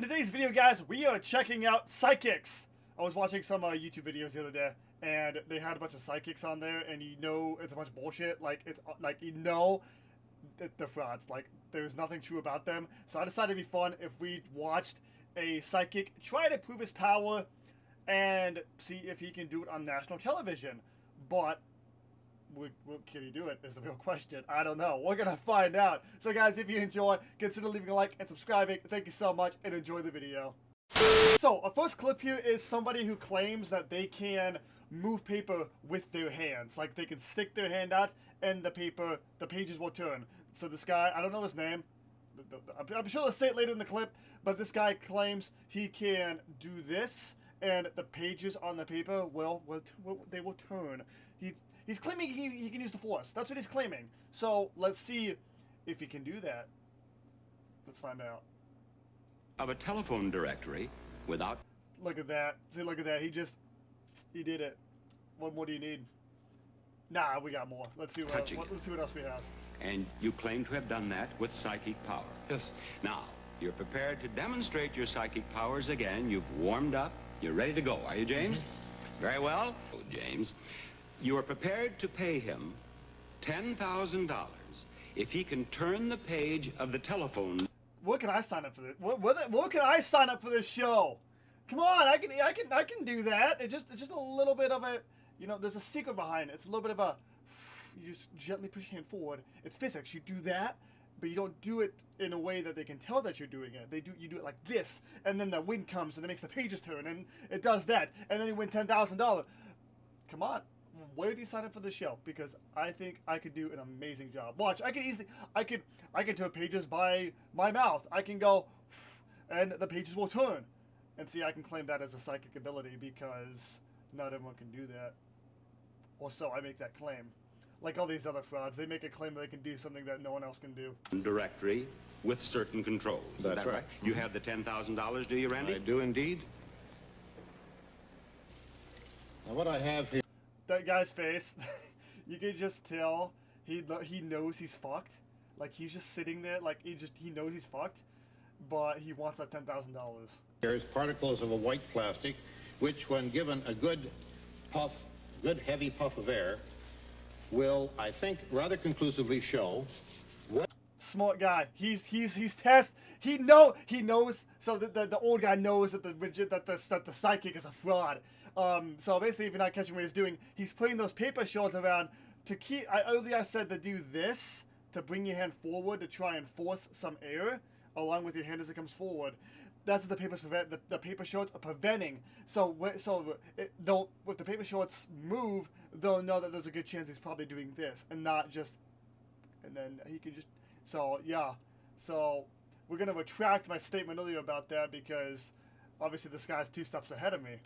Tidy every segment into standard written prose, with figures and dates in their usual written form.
In today's video, guys, we are checking out psychics. I was watching some YouTube videos the other day, and they had a bunch of psychics on there, and you know it's a bunch of bullshit. Like, it's like, you know, they're frauds. Like, there's nothing true about them. So I decided it'd be fun if we watched a psychic try to prove his power and see if he can do it on national television. But can he do it is the real question. I don't know. We're gonna find out. So guys, if you enjoy, consider leaving a like and subscribing. Thank you so much, and enjoy the video. So our first clip here is somebody who claims that they can move paper with their hands. Like, they can stick their hand out and the pages will turn. So this guy, I don't know his name, I'm sure they'll say it later in the clip, but this guy claims he can do this and the pages on the paper will turn. He's claiming he can use the force. That's what he's claiming. So let's see if he can do that. Let's find out. Of a telephone directory without... Look at that. See, look at that. He did it. What more do you need? Nah, we got more. Let's see what else we have. And you claim to have done that with psychic power. Yes. Now, you're prepared to demonstrate your psychic powers again. You've warmed up. You're ready to go, are you, James? Mm-hmm. Very well. Oh, James, you are prepared to pay him $10,000 if he can turn the page of the telephone. What can I sign up for this? What can I sign up for this show? Come on, I can do that. It's just a little bit of a, you know, there's a secret behind it. It's a little bit of a, you just gently push your hand forward. It's physics. You do that, but you don't do it in a way that they can tell that you're doing it. You do it like this, and then the wind comes and it makes the pages turn, and it does that, and then you win $10,000. Come on. Where do you sign up for this show? Because I think I could do an amazing job. Watch, I can turn pages by my mouth. I can go, and the pages will turn. And see, I can claim that as a psychic ability because not everyone can do that. Or so I make that claim. Like all these other frauds, they make a claim that they can do something that no one else can do. Directory with certain controls. That's Is that right. You have the $10,000, do you, Randy? I do indeed. Now what I have here... That guy's face, you can just tell he knows he's fucked. Like, he's just sitting there, like he knows he's fucked, but he wants that $10,000. There's particles of a white plastic, which when given a good heavy puff of air, will, I think, rather conclusively show what... Smart guy. He knows. So the old guy knows that the psychic is a fraud. So basically, if you're not catching what he's doing, he's putting those paper shards around to keep. Earlier I said to do this to bring your hand forward to try and force some air along with your hand as it comes forward. That's what the paper shards are preventing. So if the paper shards move, they'll know that there's a good chance he's probably doing this and not just. And then he can just. So yeah. So we're gonna retract my statement earlier about that because obviously this guy's 2 steps ahead of me.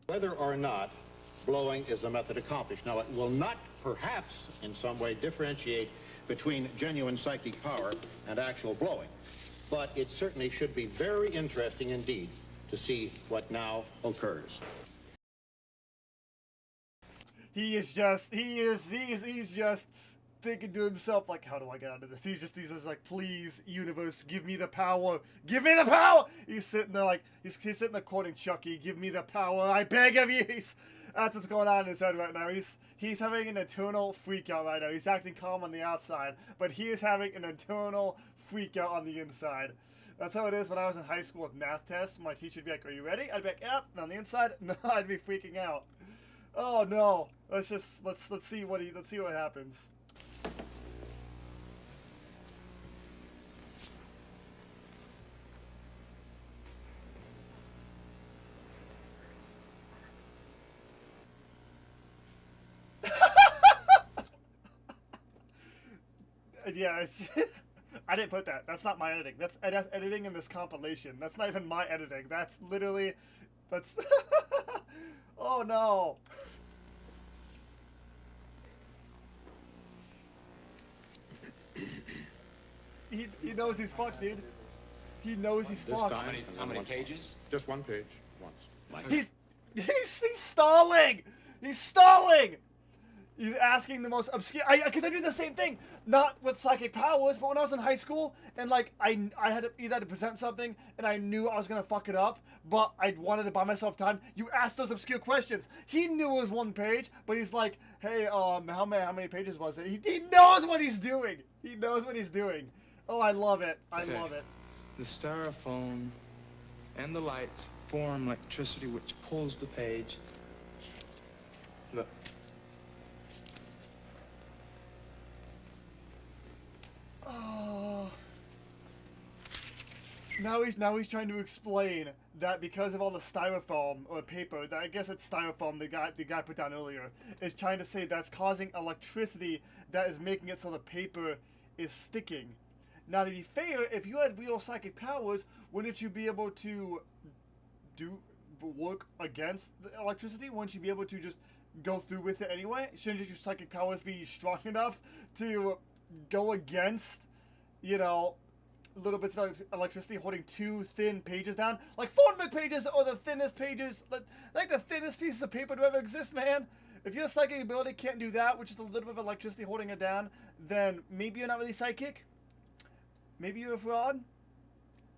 Whether or not blowing is a method accomplished. Now, it will not, perhaps, in some way differentiate between genuine psychic power and actual blowing, but it certainly should be very interesting indeed to see what now occurs. He's just thinking to himself, like, how do I get out of this? He's just like, please, universe, give me the power. Give me the power! He's sitting there like, he's sitting there quoting Chucky, give me the power, I beg of you! That's what's going on in his head right now. He's having an eternal freak out right now. He's acting calm on the outside, but he is having an eternal freak out on the inside. That's how it is when I was in high school with math tests. My teacher would be like, are you ready? I'd be like, yep. And on the inside, no, I'd be freaking out. Oh no. Let's see what happens. Yeah, I didn't put that. That's not my editing. That's editing in this compilation. That's not even my editing. That's literally... Oh, no. He knows he's fucked, dude. He knows he's fucked. How many pages? Just 1 page, once. He's stalling! He's stalling! He's asking the most obscure. Because I do the same thing, not with psychic powers, but when I was in high school and like I had to either had to present something and I knew I was gonna fuck it up, but I wanted to buy myself time. You ask those obscure questions. He knew it was one page, but he's like, hey, how many pages was it? He knows what he's doing. He knows what he's doing. Oh, I love it. I love it. The styrofoam and the lights form electricity which pulls the page. Look. Oh. Now he's trying to explain that because of all the styrofoam or paper, I guess it's styrofoam the guy put down earlier, is trying to say that's causing electricity that is making it so the paper is sticking. Now, to be fair, if you had real psychic powers, wouldn't you be able to work against the electricity? Wouldn't you be able to just go through with it anyway? Shouldn't your psychic powers be strong enough to go against, you know, little bits of electricity holding two thin pages down? Like, phone book pages are the thinnest pages, like the thinnest pieces of paper to ever exist, man. If your psychic ability can't do that, which is a little bit of electricity holding it down, then maybe you're not really psychic. Maybe you're a fraud.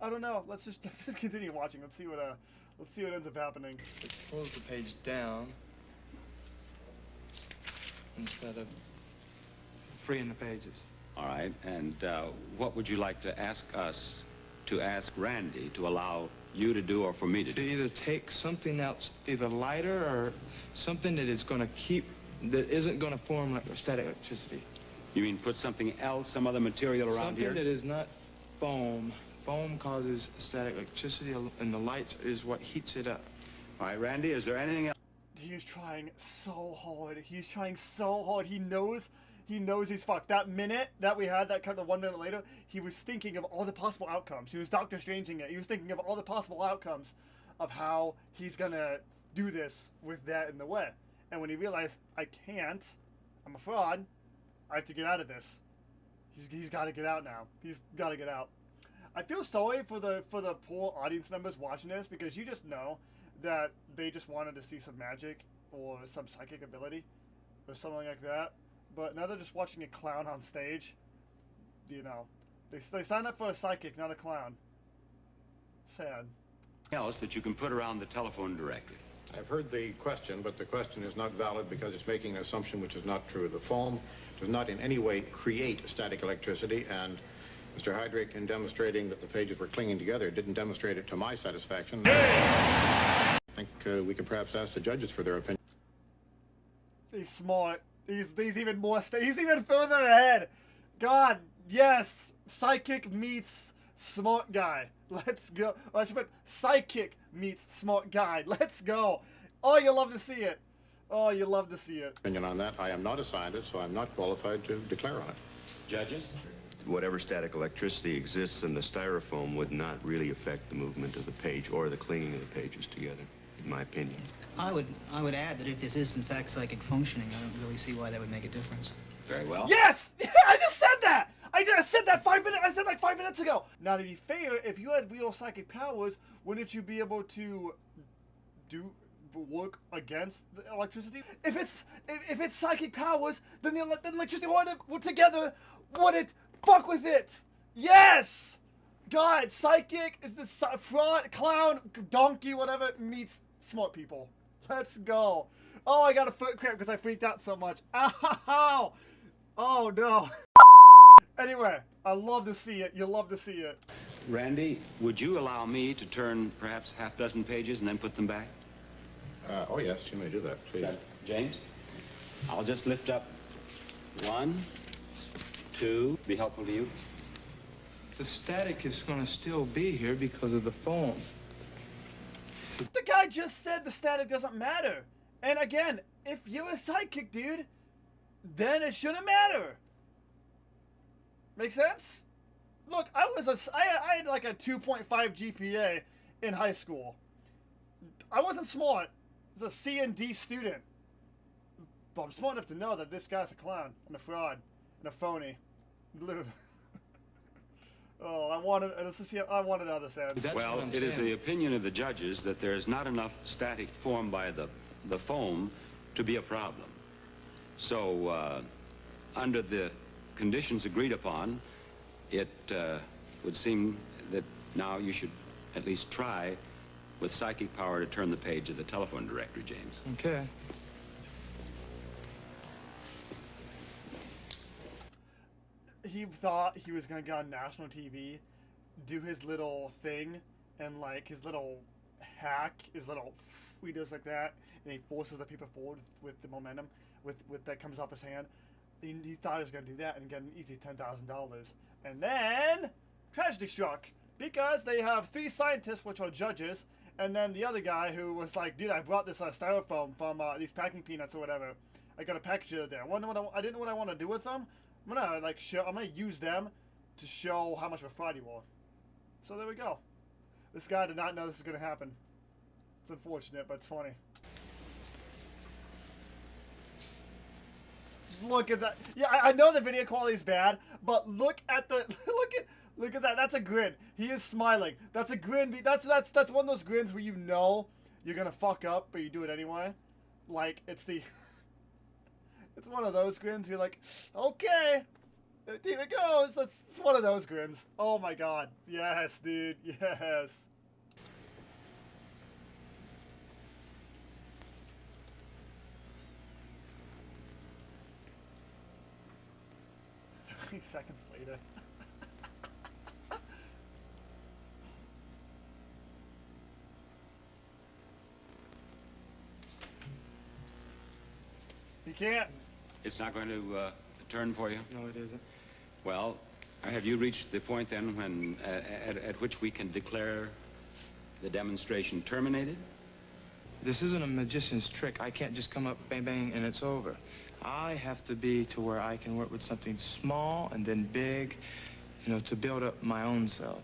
I don't know. Let's just continue watching. Let's see what ends up happening. It pulls the page down instead of freeing the pages. All right, and what would you like to ask us to ask Randy to allow you to do or for me to do? To either take something else, either lighter or something that is going to that isn't going to form like static electricity. You mean put something else, some other material around here? Something that is not foam. Foam causes static electricity, and the lights is what heats it up. All right, Randy, is there anything else? He's trying so hard. He's trying so hard. He knows he's fucked. That minute that we had, that kind of 1 minute later, he was thinking of all the possible outcomes. He was Doctor Stranging it. He was thinking of all the possible outcomes of how he's gonna do this with that in the way. And when he realized, I can't, I'm a fraud, I have to get out of this. He's got to get out now. He's got to get out. I feel sorry for the poor audience members watching this, because you just know that they just wanted to see some magic or some psychic ability or something like that. But now they're just watching a clown on stage. You know, they signed up for a psychic, not a clown. Sad. Else that you can put around the telephone directory? I've heard the question, but the question is not valid because it's making an assumption which is not true. The foam does not in any way create static electricity, and Mr. Hydrick, in demonstrating that the pages were clinging together, didn't demonstrate it to my satisfaction. I think we could perhaps ask the judges for their opinion. He's smart. He's even more. He's even further ahead. God, yes, psychic meets smart guy. Let's go. I should put psychic meets smart guy. Let's go. Oh, you love to see it. Oh, you love to see it. Opinion on that. I am not a scientist, so I'm not qualified to declare on it. Judges? Whatever static electricity exists in the styrofoam would not really affect the movement of the page or the clinging of the pages together, in my opinion. I would add that if this is in fact psychic functioning, I don't really see why that would make a difference. Very well. Yes! I just said that! I just said that 5 minutes. I said like 5 minutes ago. Now, to be fair, if you had real psychic powers, wouldn't you be able to work against the electricity? If it's psychic powers, then the electricity would together wouldn't fuck with it. Yes! God, psychic, the fraud, clown, donkey, whatever, meets smart people. Let's go. Oh, I got a foot cramp because I freaked out so much. Ow! Oh, no. Anyway, I love to see it. You love to see it. Randy, would you allow me to turn perhaps half a dozen pages and then put them back? Oh, yes, you may do that, please. James, I'll just lift up 1, 2. Be helpful to you? The static is going to still be here because of the foam. The guy just said the static doesn't matter. And again, if you're a psychic, dude, then it shouldn't matter. Make sense? Look, I had like a 2.5 GPA in high school. I wasn't smart. I was a C and D student. But I'm smart enough to know that this guy's a clown and a fraud and a phony. Oh, I wanted other sounds. Well, it is the opinion of the judges that there is not enough static formed by the foam to be a problem. So, under the conditions agreed upon, it would seem that now you should at least try with psychic power to turn the page of the telephone directory, James. Okay. He thought he was gonna get on national TV, do his little thing, and like his little hack, his little he does like that, and he forces the paper forward with the momentum, with that comes off his hand. He thought he was gonna do that and get an easy $10,000, and then tragedy struck because they have 3 scientists which are judges, and then the other guy who was like, dude, I brought this styrofoam from these packing peanuts or whatever. I got a package of it there. I didn't know what I want to do with them. I'm gonna use them to show how much of a fraud you are. So there we go. This guy did not know this was gonna happen. It's unfortunate, but it's funny. Look at that. Yeah, I know the video quality is bad, but look at the look at that. That's a grin. He is smiling. That's a grin. That's one of those grins where you know you're gonna fuck up, but you do it anyway. Like it's one of those grins. You're like, okay, here it goes. It's one of those grins. Oh my god. Yes, dude. Yes. Seconds later. You can't. It's not going to turn for you? No, it isn't. Well, have you reached the point then when at which we can declare the demonstration terminated? This isn't a magician's trick. I can't just come up, bang, bang, and it's over. I have to be to where I can work with something small and then big, you know, to build up my own self.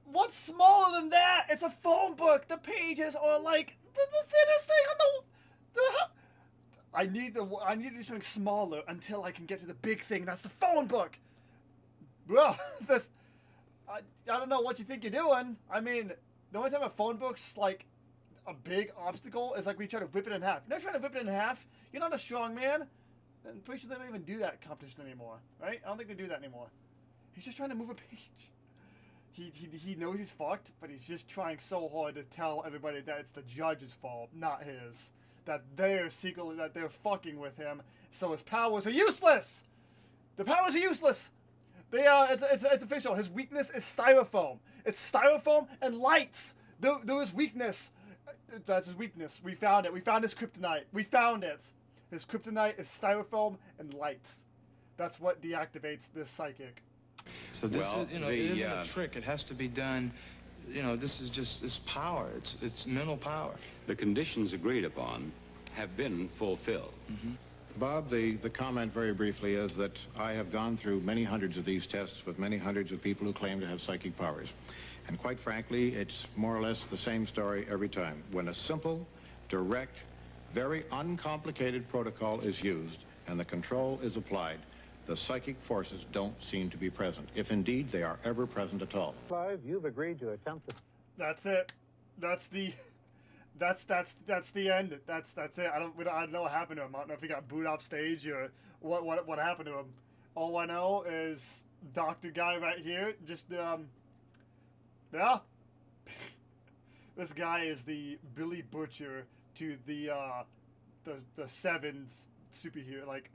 What's smaller than that? It's a phone book. The pages are like the thinnest thing on the I need to do something smaller until I can get to the big thing. That's the phone book. Well, I don't know what you think you're doing. I mean, the only time a phone book's like a big obstacle is like when you try to rip it in half. You're not trying to rip it in half. You're not a strong man. I'm pretty sure they don't even do that competition anymore, right? I don't think they do that anymore. He's just trying to move a page. He knows he's fucked, but he's just trying so hard to tell everybody that it's the judge's fault, not his. That they're secretly, that they're fucking with him, so his powers are useless! The powers are useless! It's official. His weakness is styrofoam. It's styrofoam and lights. There is weakness. That's his weakness. We found it. We found his kryptonite. We found it. His kryptonite is styrofoam and lights. That's what deactivates this psychic. So this is, you know, it isn't a trick. It has to be done. You know, this is just, it's power. It's mental power. The conditions agreed upon have been fulfilled. Mm-hmm. Bob, the comment very briefly is that I have gone through many hundreds of these tests with many hundreds of people who claim to have psychic powers. And quite frankly, it's more or less the same story every time. When a simple, direct, very uncomplicated protocol is used and the control is applied, the psychic forces don't seem to be present, if indeed they are ever present at all. Clive, you've agreed to attempt to... That's it. That's the end. That's it. I don't know what happened to him. I don't know if he got booed off stage or what happened to him. All I know is Dr. Guy right here just yeah. This guy is the Billy Butcher to the Sevens superhero, like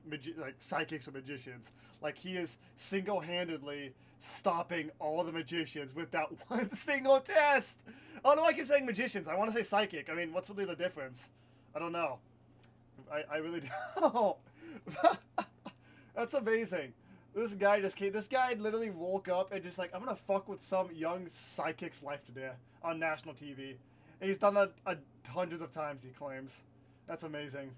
psychics or magicians. Like he is single-handedly stopping all the magicians with that one single test. Oh no, I keep saying magicians. I want to say psychic. I mean, what's really the difference? I don't know. I really don't. That's amazing. This guy literally woke up and just like, I'm gonna fuck with some young psychic's life today on national TV. And he's done that hundreds of times, he claims. That's amazing.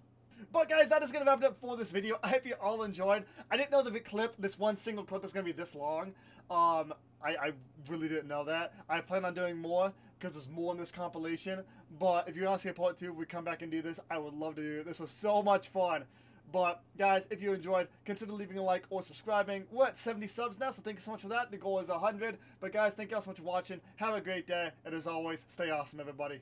But guys, that is going to wrap it up for this video. I hope you all enjoyed. I didn't know this one single clip was going to be this long. I really didn't know that. I plan on doing more because there's more in this compilation. But if you want to see a part 2, we come back and do this. I would love to do it. This was so much fun. But guys, if you enjoyed, consider leaving a like or subscribing. We're at 70 subs now, so thank you so much for that. The goal is 100. But guys, thank you all so much for watching. Have a great day. And as always, stay awesome, everybody.